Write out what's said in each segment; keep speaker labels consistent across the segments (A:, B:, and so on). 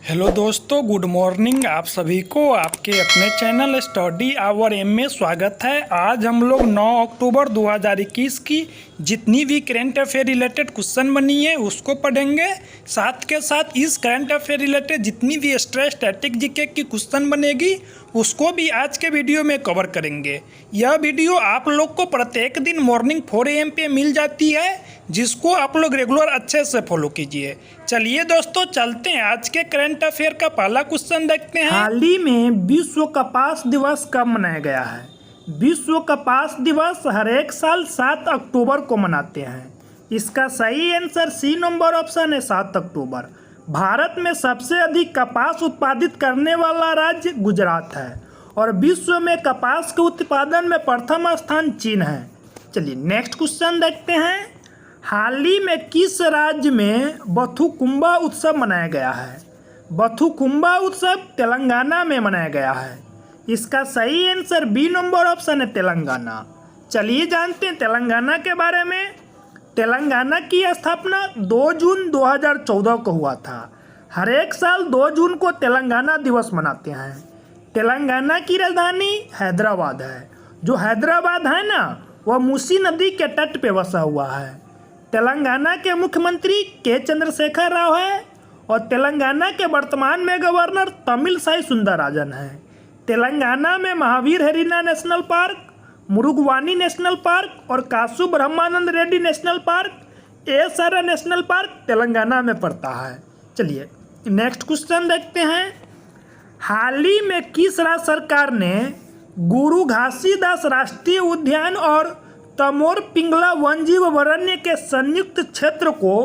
A: Hello दोस्तों, good morning. आप सभी को आपके अपने चैनल स्टडी आवर एम में स्वागत है। आज हम लोग 9 अक्टूबर 2021 की जितनी भी करंट अफेयर रिलेटेड क्वेश्चन बनी है उसको पढ़ेंगे। साथ के साथ इस करंट अफेयर रिलेटेड जितनी भी स्टैटिक जीके की क्वेश्चन बनेगी उसको भी आज के वीडियो में कवर करेंगे। यह वीडियो आप लोग को प्रत्येक दिन मॉर्निंग 4 AM पे मिल जाती है, जिसको आप लोग रेगुलर अच्छे से फॉलो कीजिए। चलिए दोस्तों, चलते हैं आज के करंट अफेयर का पहला क्वेश्चन देखते हैं। हाल ही में विश्व कपास दिवस कब मनाया गया है? विश्व कपास दिवस हर एक साल 7 अक्टूबर को मनाते हैं। इसका सही आंसर सी नंबर ऑप्शन है 7 अक्टूबर। भारत में सबसे अधिक कपास उत्पादित करने वाला राज्य गुजरात है और विश्व में कपास के उत्पादन में प्रथम स्थान चीन है। चलिए नेक्स्ट क्वेश्चन देखते हैं। हाल ही में किस राज्य में बथुकुंबा उत्सव मनाया गया है? बथुकुंबा उत्सव तेलंगाना में मनाया गया है। इसका सही आंसर बी नंबर ऑप्शन है तेलंगाना। चलिए जानते हैं तेलंगाना के बारे में। तेलंगाना की स्थापना 2 जून 2014 को हुआ था। हर एक साल 2 जून को तेलंगाना दिवस मनाते हैं। तेलंगाना की राजधानी हैदराबाद है। जो हैदराबाद है ना, वह मूसी नदी के तट पे बसा हुआ है। तेलंगाना के मुख्यमंत्री के चंद्रशेखर राव है और तेलंगाना के वर्तमान में गवर्नर तमिलसाई सुंदरराजन है। तेलंगाना में Mahavir Harina national park, Mrugavani national park और कासु ब्रह्मानंद रेड्डी नेशनल पार्क, एसारा नेशनल पार्क तेलंगाना में पड़ता है। चलिए नेक्स्ट क्वेश्चन देखते हैं। हाल ही में किस राज्य सरकार ने गुरु घासीदास राष्ट्रीय उद्यान और तमोर पिंगला वन्यजीव अभयारण्य के संयुक्त क्षेत्र को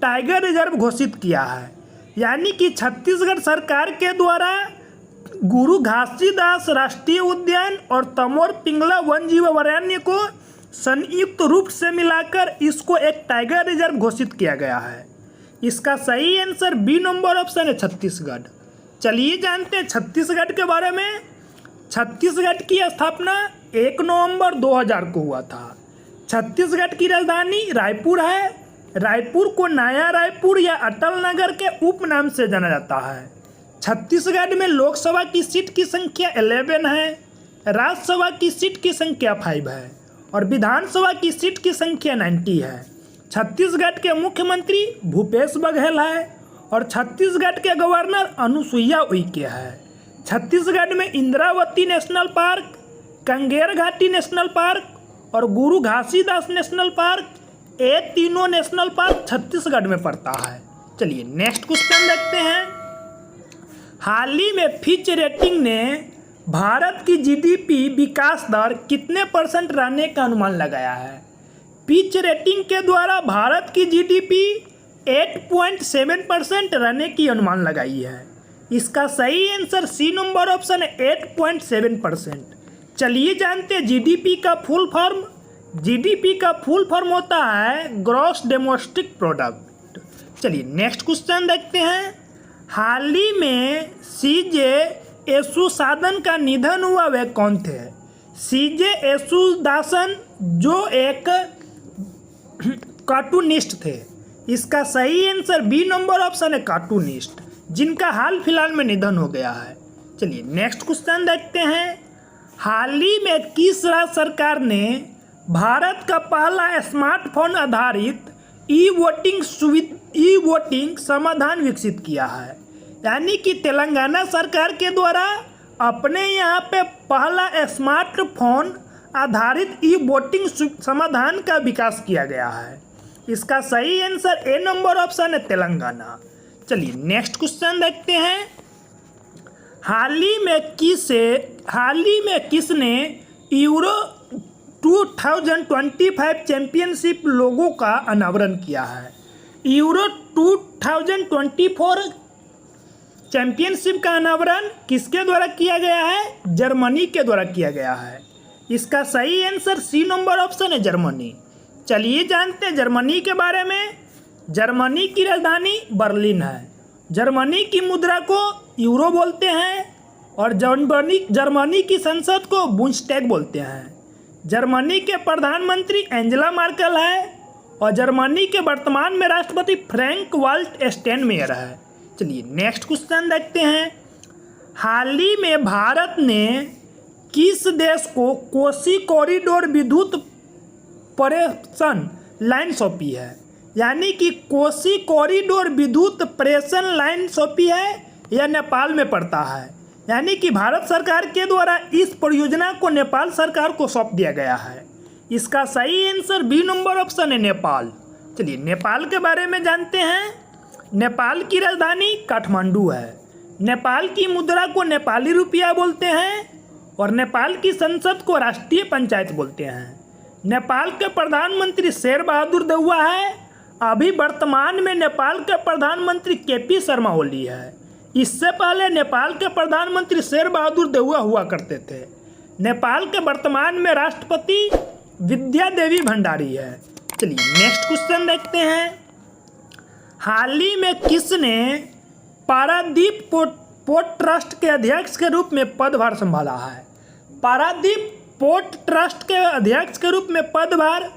A: टाइगर रिजर्व घोषित किया है? यानी कि छत्तीसगढ़ सरकार के द्वारा गुरु घासीदास राष्ट्रीय उद्यान और तमोर पिंगला वन्यजीव अभयारण्य को संयुक्त रूप से मिलाकर इसको एक टाइगर रिजर्व घोषित किया गया है। इसका सही आंसर बी नंबर ऑप्शन है छत्तीसगढ़। चलिए जानते हैं छत्तीसगढ़ के बारे में। छत्तीसगढ़ की स्थापना 1 नवंबर 2000 को हुआ था। छत्तीसगढ़ की राजधानी रायपुर है। रायपुर को नया रायपुर या अटल नगर के उपनाम से जाना जाता है। छत्तीसगढ़ में लोकसभा की सीट की संख्या 11 है, राज्यसभा की सीट की संख्या 5 है और विधानसभा की सीट की संख्या 90 है। छत्तीसगढ़ के मुख्यमंत्री भूपेश बघेल है और छत्तीसगढ़ के गवर्नर अनुसुईया उइके है। छत्तीसगढ़ में इंद्रावती नेशनल पार्क, कंगेर घाटी नेशनल पार्क और गुरु घासीदास नेशनल पार्क, ये तीनों नेशनल पार्क छत्तीसगढ़ में पड़ता है। चलिए नेक्स्ट क्वेश्चन देखते हैं। हाल ही में फिच रेटिंग ने भारत की जीडीपी विकास दर कितने % रहने का अनुमान लगाया है? फिच रेटिंग के द्वारा भारत की जीडीपी 8.7% रहने की अनुमान लगाई है। इसका सही आंसर सी नंबर ऑप्शन है 8.7%। चलिए जानते हैं जीडीपी का फुल फॉर्म। जीडीपी का फुल फॉर्म होता है ग्रॉस डोमेस्टिक प्रोडक्ट। चलिए नेक्स्ट क्वेश्चन देखते हैं। हाल ही में सीजे येसुदासन का निधन हुआ, वे कौन थे? सीजे येसुदासन जो एक कार्टूनिस्ट थे। इसका सही आंसर बी नंबर ऑप्शन है कार्टूनिस्ट, जिनका हाल फिलहाल में निधन हो गया है। चलिए नेक्स्ट क्वेश्चन देखते हैं। हाल ही में किस राज्य सरकार ने भारत का पहला स्मार्टफोन आधारित ई वोटिंग समाधान विकसित किया है? यानी कि तेलंगाना सरकार के द्वारा अपने यहाँ पे पहला स्मार्टफोन आधारित ई वोटिंग समाधान का विकास किया गया है। इसका सही आंसर ए नंबर ऑप्शन है तेलंगाना। चलिए नेक्स्ट क्वेश्चन देखते हैं। हाल ही में किसने यूरो 2025 चैंपियनशिप लोगो का अनावरण किया है? यूरो 2024 चैंपियनशिप का अनावरण किसके द्वारा किया गया है? जर्मनी के द्वारा किया गया है। इसका सही आंसर सी नंबर ऑप्शन है जर्मनी। चलिए जानते हैं जर्मनी के बारे में। जर्मनी की राजधानी बर्लिन है। जर्मनी की मुद्रा को यूरो बोलते हैं और जर्मनी की संसद को बुंडस्टैग बोलते हैं। जर्मनी के प्रधानमंत्री एंजेला मार्केल है और जर्मनी के वर्तमान में राष्ट्रपति फ्रैंक वाल्टर स्टाइनमायर है। चलिए नेक्स्ट क्वेश्चन देखते हैं। हाल ही में भारत ने किस देश को कोसी कॉरिडोर विद्युत प्रेषण लाइन सौंपी है? यानी कि कोसी कॉरिडोर विद्युत प्रेषण लाइन सौंपी है, यह नेपाल में पड़ता है। यानी कि भारत सरकार के द्वारा इस परियोजना को नेपाल सरकार को सौंप दिया गया है। इसका सही आंसर बी नंबर ऑप्शन है, नेपाल। चलिए नेपाल के बारे में जानते हैं। नेपाल की राजधानी काठमांडू है। नेपाल की मुद्रा को नेपाली रुपया बोलते हैं और नेपाल की संसद को राष्ट्रीय पंचायत बोलते हैं। नेपाल के प्रधानमंत्री शेर बहादुर देउवा है। अभी वर्तमान में नेपाल के प्रधानमंत्री केपी शर्मा ओली है। इससे पहले नेपाल के प्रधानमंत्री शेर बहादुर देउवा हुआ करते थे। नेपाल के वर्तमान में राष्ट्रपति विद्या देवी भंडारी है। चलिए नेक्स्ट क्वेश्चन देखते हैं। हाल ही में किसने पारादीप पोर्ट ट्रस्ट के अध्यक्ष के रूप में पदभार संभाला है? पारादीप पोर्ट ट्रस्ट के अध्यक्ष के रूप में पदभार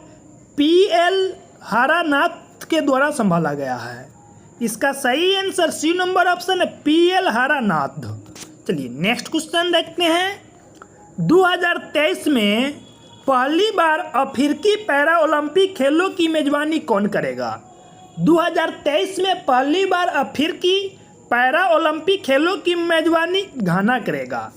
A: PL हरानाथ के द्वारा संभाला गया है। इसका सही आंसर सी नंबर ऑप्शन है, PL हरानाथ। चलिए नेक्स्ट क्वेश्चन देखते हैं। 2023 में पहली बार अफ्रीकी पैरा ओलंपिक खेलों की मेजबानी कौन करेगा? 2023 में पहली बार अफ्रीकी पैरा ओलंपिक खेलों की मेजबानी घाना करेगा।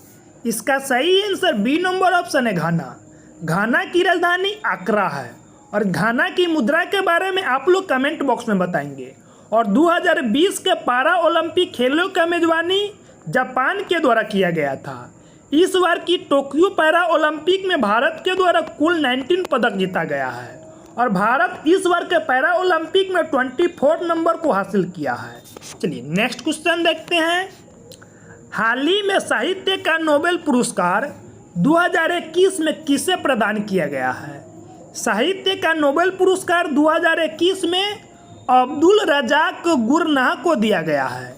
A: इसका सही आंसर बी नंबर ऑप्शन है, घाना। घाना की राजधानी अक्रा है और घाना की मुद्रा के बारे में आप लोग कमेंट बॉक्स में बताएंगे। और 2020 के पैरा ओलंपिक खेलों का मेजबानी जापान के द्वारा किया गया था। इस बार की टोक्यो पैरा ओलंपिक में भारत के द्वारा कुल 19 पदक जीता गया है और भारत इस बार के पैरा ओलंपिक में 24 नंबर को हासिल किया है। चलिए नेक्स्ट क्वेश्चन देखते हैं। हाल ही में साहित्य का नोबेल पुरस्कार 2021 में किसे प्रदान किया गया है? साहित्य का नोबेल पुरस्कार 2021 में अब्दुल रजाक गुरनाह को दिया गया है।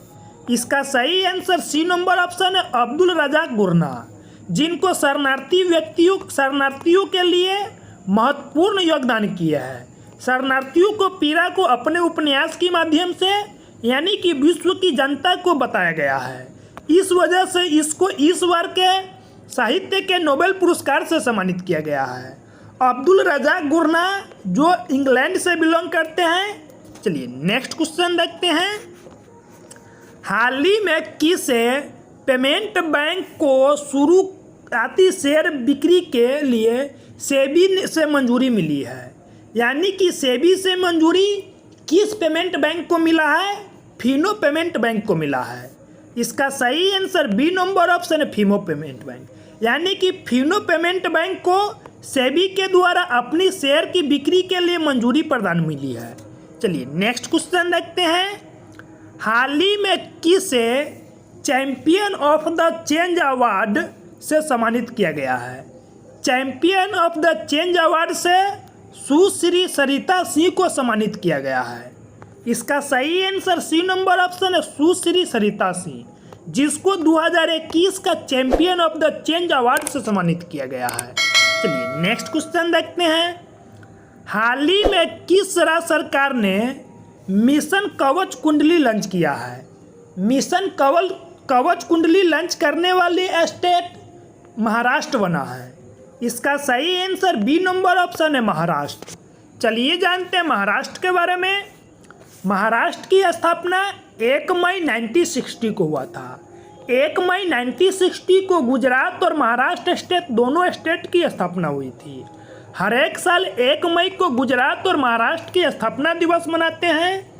A: इसका सही आंसर सी नंबर ऑप्शन है, अब्दुल रजाक गुरनाह, जिनको शरणार्थियों के लिए महत्वपूर्ण योगदान किया है। शरणार्थियों को पीड़ा को अपने उपन्यास के माध्यम से यानी कि विश्व की जनता को बताया गया है। इस वजह से इसको इस बार के साहित्य के नोबेल पुरस्कार से सम्मानित किया गया है। अब्दुल रजाक गुरनाह जो इंग्लैंड से बिलोंग करते हैं। चलिए नेक्स्ट क्वेश्चन देखते हैं। हाल ही में किसे पेमेंट बैंक को शुरुआती शेयर बिक्री के लिए सेबी से मंजूरी मिली है? यानी कि सेबी से मंजूरी किस पेमेंट बैंक को मिला है? फिनो पेमेंट बैंक को मिला है। इसका सही आंसर बी नंबर ऑप्शन है, फिनो पेमेंट बैंक। यानी कि फिनो पेमेंट बैंक को सेबी के द्वारा अपनी शेयर की बिक्री के लिए मंजूरी प्रदान मिली है। चलिए नेक्स्ट क्वेश्चन देखते हैं। हाल ही में किसे champion of the change award से सम्मानित किया गया है? Champion of the change award से सुश्री सरिता सिंह को सम्मानित किया गया है। इसका सही आंसर सी नंबर ऑप्शन है, सुश्री सरिता सिंह, जिसको 2021 का champion of the change award से सम्मानित किया गया है। चलिए नेक्स्ट क्वेश्चन देखते हैं। हाल ही में किस राज्य सरकार ने मिशन कवच कुंडली लॉन्च किया है? मिशन कवच कुंडली लॉन्च करने वाली स्टेट महाराष्ट्र बना है। इसका सही आंसर बी नंबर ऑप्शन है, महाराष्ट्र। चलिए जानते हैं महाराष्ट्र के बारे में। महाराष्ट्र की स्थापना 1 मई 1960 को हुआ था। 1 मई 1960 को गुजरात और महाराष्ट्र स्टेट दोनों स्टेट की स्थापना हुई थी। हर एक साल 1 मई को गुजरात और महाराष्ट्र की स्थापना दिवस मनाते हैं।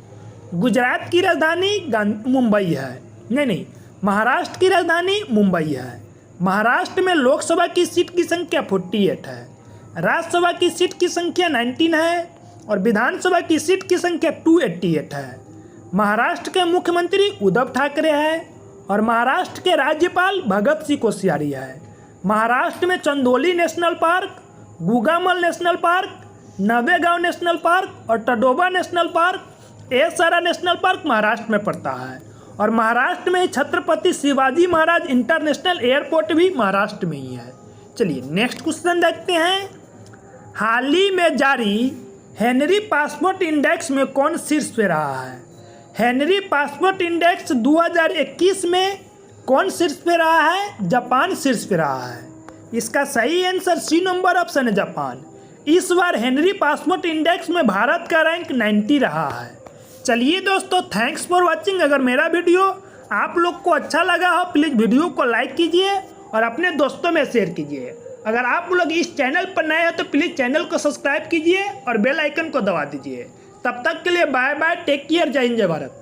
A: गुजरात की राजधानी मुंबई है। नहीं, महाराष्ट्र की राजधानी मुंबई है। महाराष्ट्र में लोकसभा की सीट की संख्या 48 है, राज्यसभा की सीट की संख्या 19 है और विधानसभा की सीट की संख्या 288 है। महाराष्ट्र के मुख्यमंत्री उद्धव ठाकरे है और महाराष्ट्र के राज्यपाल भगत सिंह कोश्यारी है। महाराष्ट्र में Chandoli national park, Gugamal national park, Navegaon national park और टडोबा नेशनल पार्क, ये सारा नेशनल पार्क महाराष्ट्र में पड़ता है। और महाराष्ट्र में छत्रपति शिवाजी महाराज इंटरनेशनल एयरपोर्ट भी महाराष्ट्र में ही है। चलिए नेक्स्ट क्वेश्चन देखते हैं। हाल ही में जारी हेनरी पासपोर्ट इंडेक्स में कौन शीर्ष पे रहा है? हेनरी पासपोर्ट इंडेक्स 2021 में कौन शीर्ष पे रहा है? जापान शीर्ष पे रहा है। इसका सही आंसर सी नंबर ऑप्शन है, जापान। इस बार हेनरी पासपोर्ट इंडेक्स में भारत का रैंक 90 रहा है। चलिए दोस्तों, थैंक्स फॉर वॉचिंग। अगर मेरा वीडियो आप लोग को अच्छा लगा हो प्लीज़ वीडियो को लाइक कीजिए और अपने दोस्तों में शेयर कीजिए। अगर आप लोग इस चैनल पर नए हो तो प्लीज़ चैनल को सब्सक्राइब कीजिए और बेल आइकन को दबा दीजिए। तब तक के लिए बाय बाय, टेक केयर, जय हिंद, जय भारत।